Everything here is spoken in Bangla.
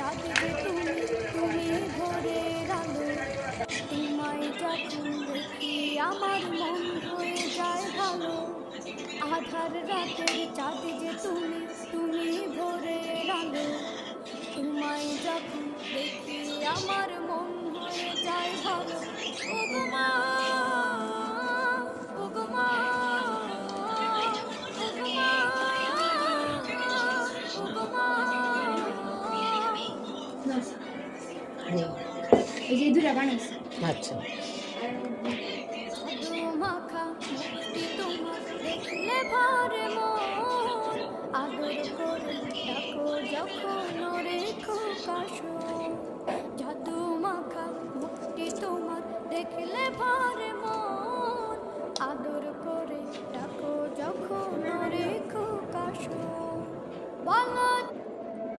চাঁদ যে তুমি তুমি ভোরের আলো, তোমায় যখন দেখি আমার মন হয়ে যায় ভালো। আধার রাতের চাঁদ যে তুমি তুমি ভোরের আলো, তোমায় যখন দেখি আমার মন হয়ে যায় ভালো। ওগো মা, ওগো মা, ওগো মা, ওগো মা। এই যে দুটা বানাইছি। আচ্ছা।